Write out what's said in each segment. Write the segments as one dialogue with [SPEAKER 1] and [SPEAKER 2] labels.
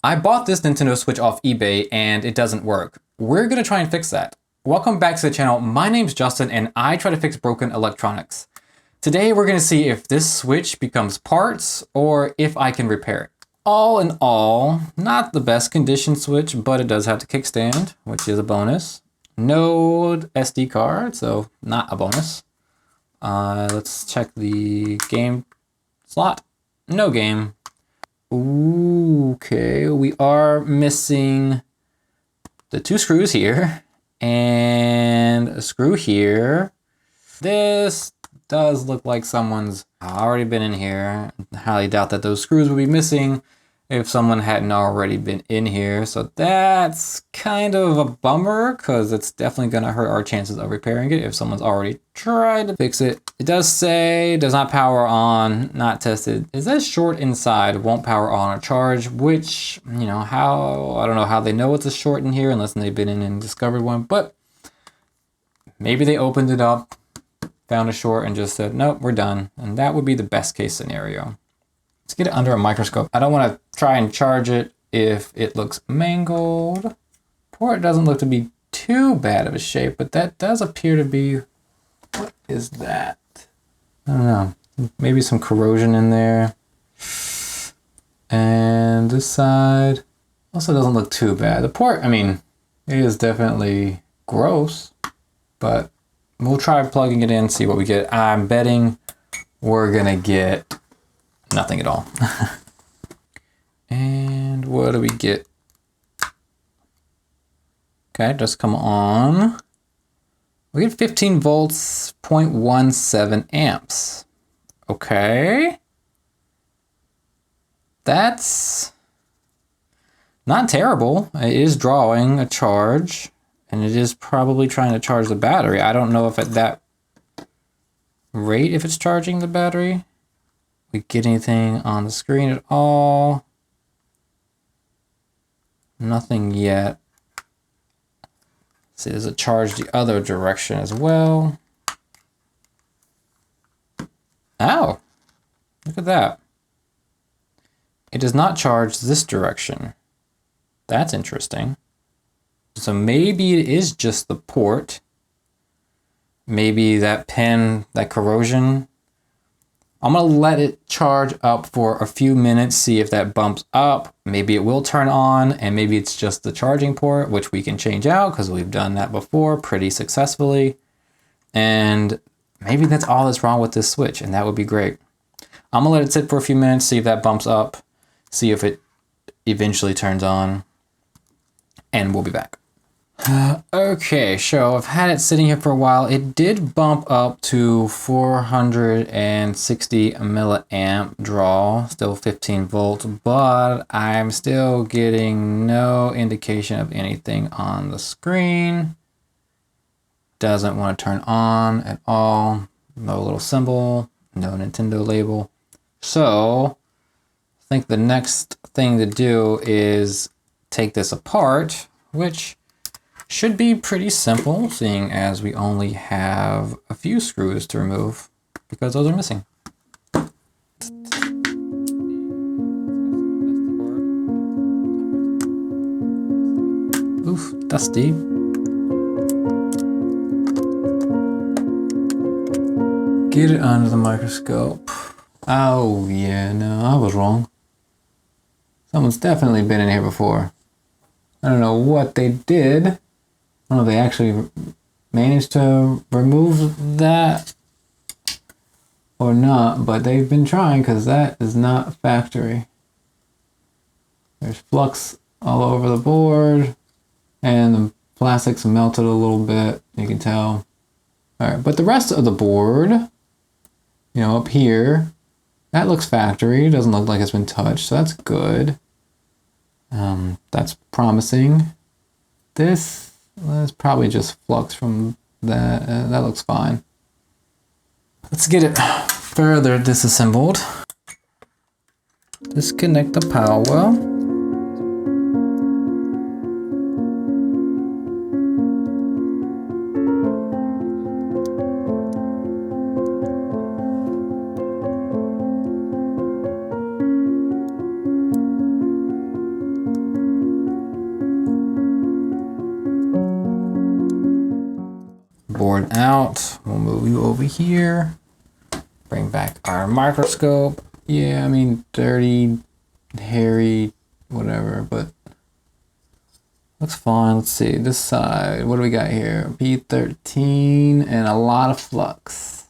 [SPEAKER 1] I bought this Nintendo Switch off eBay and it doesn't work. We're gonna try and fix that. Welcome back to the channel. My name's Justin and I try to fix broken electronics. Today we're gonna see if this Switch becomes parts or if I can repair it. All in all, not the best condition Switch, but it does have the kickstand, which is a bonus. No SD card, so not a bonus. Let's check the game slot. No game. Ooh, okay, we are missing the two screws here and a screw here. This does look like someone's already been in here. I highly doubt that those screws would be missing if someone hadn't already been in here. So that's kind of a bummer because it's definitely going to hurt our chances of repairing it if someone's already tried to fix it. It does say does not power on, not tested. It says short inside, won't power on or charge, which, you know, I don't know how they know it's a short in here unless they've been in and discovered one, but maybe they opened it up, found a short and just said, nope, we're done. And that would be the best case scenario. Let's get it under a microscope. I don't want to try and charge it if it looks mangled. Port doesn't look to be too bad of a shape, but that does appear to be, what is that? I don't know, maybe some corrosion in there. And this side also doesn't look too bad. The port, I mean, it is definitely gross, but we'll try plugging it in, see what we get. I'm betting we're gonna get nothing at all. And what do we get? Okay, just come on. We get 15 volts, 0.17 amps. Okay. That's not terrible. It is drawing a charge, and it is probably trying to charge the battery. I don't know if at that rate, if it's charging the battery. We get anything on the screen at all? Nothing yet. See, there's a charge the other direction as well. Oh, look at that. It does not charge this direction. That's interesting. So maybe it is just the port. Maybe that pin, that corrosion. I'm gonna let it charge up for a few minutes, see if that bumps up. Maybe it will turn on, and maybe it's just the charging port, which we can change out because we've done that before pretty successfully. And maybe that's all that's wrong with this Switch, and that would be great. I'm gonna let it sit for a few minutes, see if that bumps up, see if it eventually turns on, and we'll be back. Okay, so I've had it sitting here for a while. It did bump up to 460 milliamp draw, still 15 volts, but I'm still getting no indication of anything on the screen. Doesn't want to turn on at all. No little symbol, no Nintendo label. So I think the next thing to do is take this apart, which should be pretty simple, seeing as we only have a few screws to remove because those are missing. Oof, dusty. Get it under the microscope. Oh yeah, no, I was wrong. Someone's definitely been in here before. I don't know what they did. I don't know if they actually managed to remove that or not, but they've been trying because that is not factory. There's flux all over the board and the plastic's melted a little bit, you can tell. All right, but the rest of the board, you know, up here, that looks factory. It doesn't look like it's been touched, so that's good. That's promising. This is probably just flux from that. That looks fine. Let's get it further disassembled. Disconnect the power. board out. We'll move you over here. Bring back our microscope. Yeah, I mean, dirty, hairy, whatever, but looks fine. Let's see, this side, what do we got here? P13 and a lot of flux.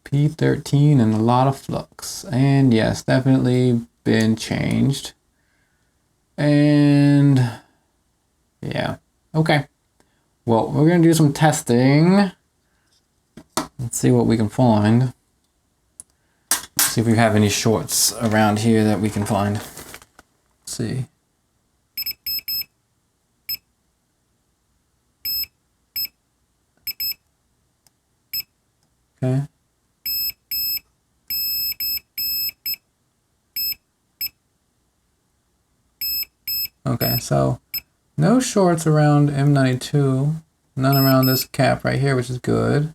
[SPEAKER 1] P13 and a lot of flux. And yes, definitely been changed. And yeah, okay. Well, we're gonna do some testing. Let's see what we can find. See if we have any shorts around here that we can find. Let's see. Okay. Okay, so no shorts around M92, none around this cap right here, which is good.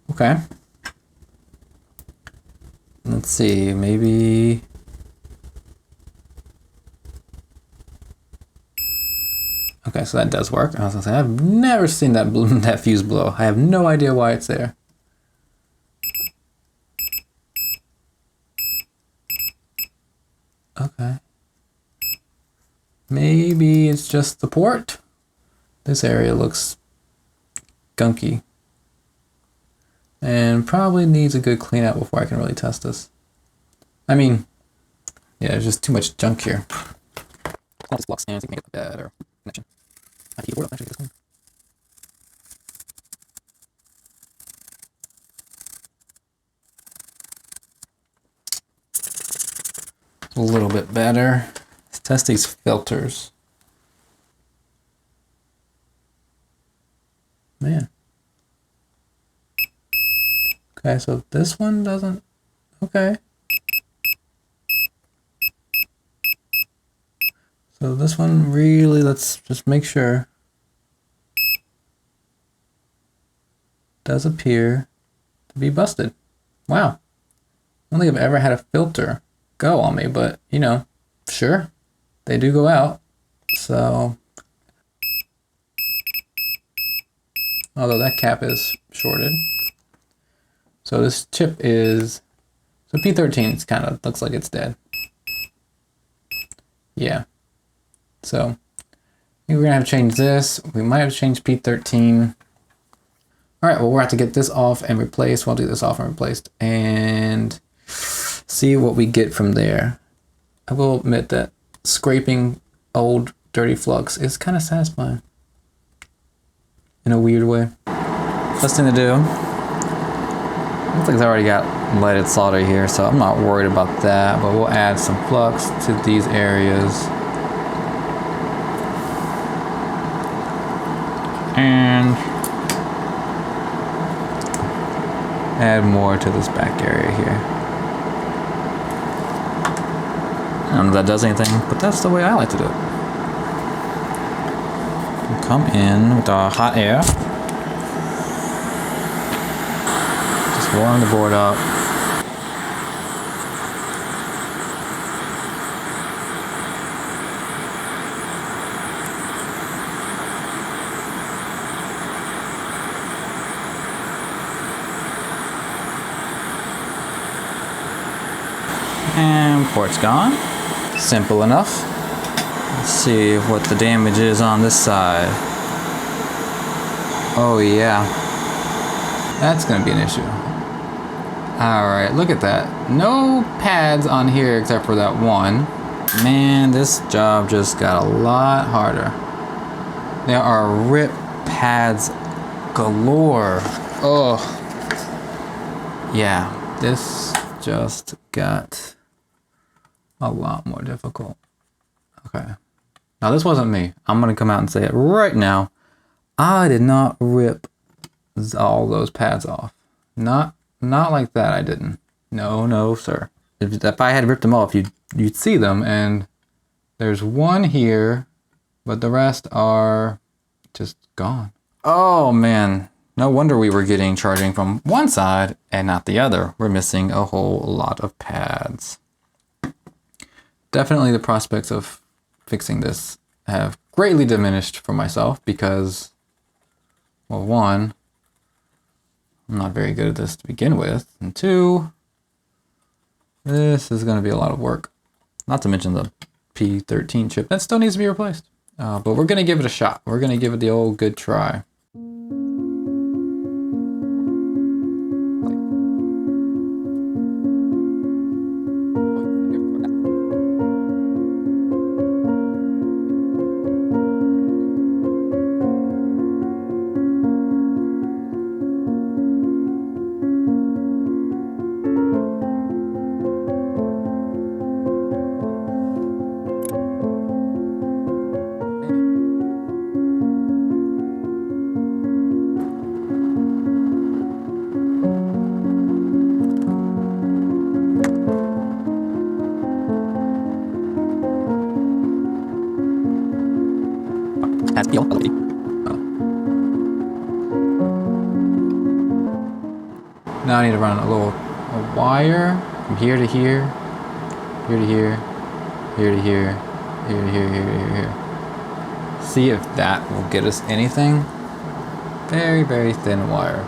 [SPEAKER 1] Okay. Let's see, maybe... Okay, so that does work. I was gonna say, I've never seen that that fuse blow. I have no idea why it's there. Okay. Maybe it's just the port. This area looks gunky. And probably needs a good clean out before I can really test this. I mean, yeah, there's just too much junk here. All this flux, and see if we can make a better connection. I keep the board up, actually, get this one. A little bit better. Let's test these filters. Man. Okay, so this one doesn't, okay. So this one really, let's just make sure, does appear to be busted. Wow. I don't think I've ever had a filter go on me, but you know, sure, they do go out. So, although that cap is shorted. So this chip is, so P13 it's kind of looks like it's dead. Yeah. So I think we're gonna have to change this. We might have to change P13. All right, well, we're gonna have to get this off and replace. We'll do this off and replaced and see what we get from there. I will admit that scraping old dirty flux is kind of satisfying in a weird way. First thing to do. Looks like it's already got lighted solder here, so I'm not worried about that, but we'll add some flux to these areas. And add more to this back area here. I don't know if that does anything, but that's the way I like to do it. We'll come in with our hot air. Warm the board up. And port's gone. Simple enough. Let's see what the damage is on this side. Oh yeah. That's gonna be an issue. Alright, look at that. No pads on here except for that one. Man, this job just got a lot harder. There are rip pads galore. Oh. Yeah, this just got a lot more difficult. Okay. Now this wasn't me. I'm gonna come out and say it right now. I did not rip all those pads off. Not like that, I didn't. No, sir. If I had ripped them off, you'd see them, and there's one here, but the rest are just gone. Oh man, no wonder we were getting charging from one side and not the other. We're missing a whole lot of pads. Definitely the prospects of fixing this have greatly diminished for myself because, well, one, I'm not very good at this to begin with, and two, this is going to be a lot of work. Not to mention the P13 chip that still needs to be replaced. But we're going to give it a shot. We're going to give it the old good try. Now I need to run a wire from here to here, here to here, here to here, here to here, here to here. See if that will get us anything. Very, very thin wire.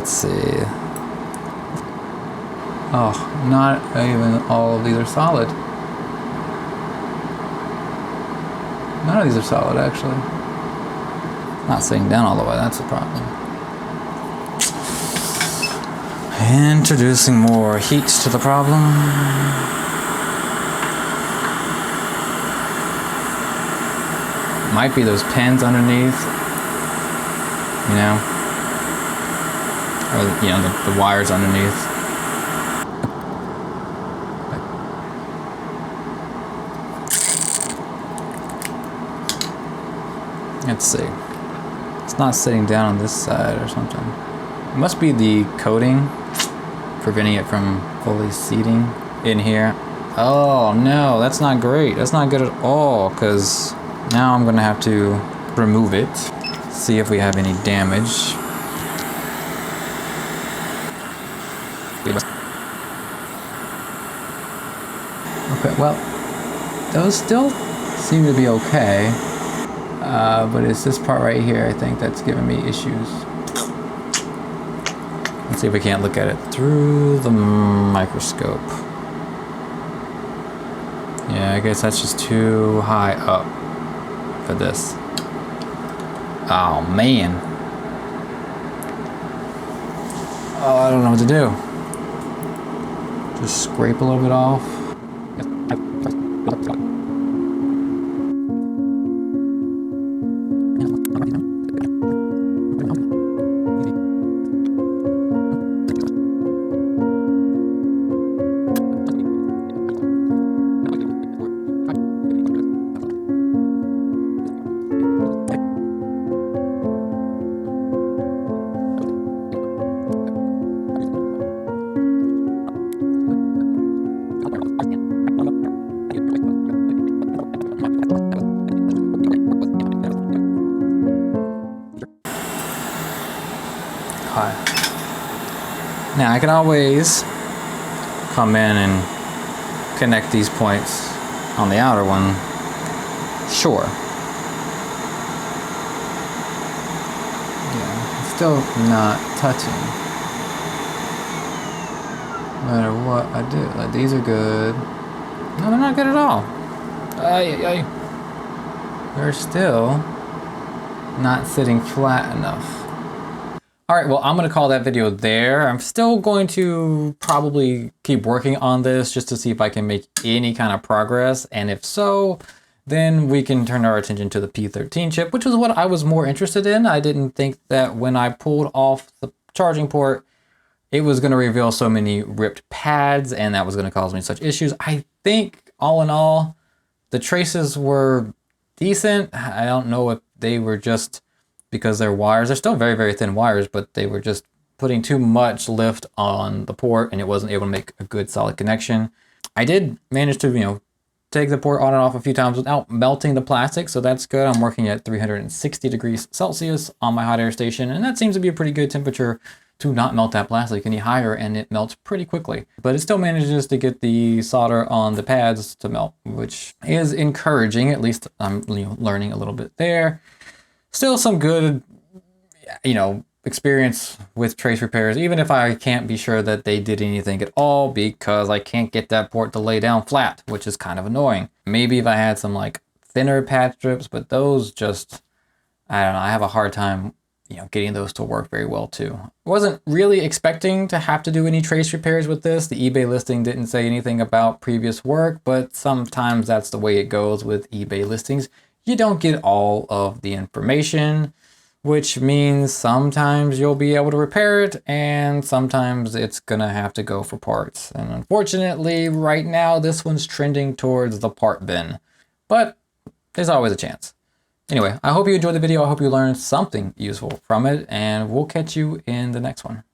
[SPEAKER 1] Let's see. Oh, not even all of these are solid. None of these are solid, actually. Not sitting down all the way, that's the problem. Introducing more heat to the problem. Might be those pins underneath, you know, or you know, the wires underneath. Let's see. It's not sitting down on this side or something. It must be the coating preventing it from fully seating in here. Oh no, that's not great. That's not good at all, because now I'm gonna have to remove it, see if we have any damage. Okay, well, those still seem to be okay, but it's this part right here, I think, that's giving me issues. Let's see if we can't look at it through the microscope. Yeah, I guess that's just too high up for this. Oh man. Oh, I don't know what to do. Just scrape a little bit off. Now I can always come in and connect these points on the outer one. Sure. Yeah, it's still not touching. No matter what I do. Like, these are good. No, they're not good at all. They're still not sitting flat enough. All right, well, I'm gonna call that video there. I'm still going to probably keep working on this just to see if I can make any kind of progress. And if so, then we can turn our attention to the P13 chip, which is what I was more interested in. I didn't think that when I pulled off the charging port, it was gonna reveal so many ripped pads and that was gonna cause me such issues. I think all in all, the traces were decent. I don't know if they were just because they're wires. They're still very, very thin wires, but they were just putting too much lift on the port and it wasn't able to make a good solid connection. I did manage to, take the port on and off a few times without melting the plastic, so that's good. I'm working at 360 degrees Celsius on my hot air station, and that seems to be a pretty good temperature to not melt that plastic any higher, and it melts pretty quickly. But it still manages to get the solder on the pads to melt, which is encouraging. At least I'm learning a little bit there. Still some good, experience with trace repairs, even if I can't be sure that they did anything at all because I can't get that port to lay down flat, which is kind of annoying. Maybe if I had some like thinner pad strips, but those just, I don't know, I have a hard time, getting those to work very well too. I wasn't really expecting to have to do any trace repairs with this. The eBay listing didn't say anything about previous work, but sometimes that's the way it goes with eBay listings. You don't get all of the information, which means sometimes you'll be able to repair it and sometimes it's gonna have to go for parts. And unfortunately, right now, this one's trending towards the part bin, but there's always a chance. Anyway, I hope you enjoyed the video. I hope you learned something useful from it, and we'll catch you in the next one.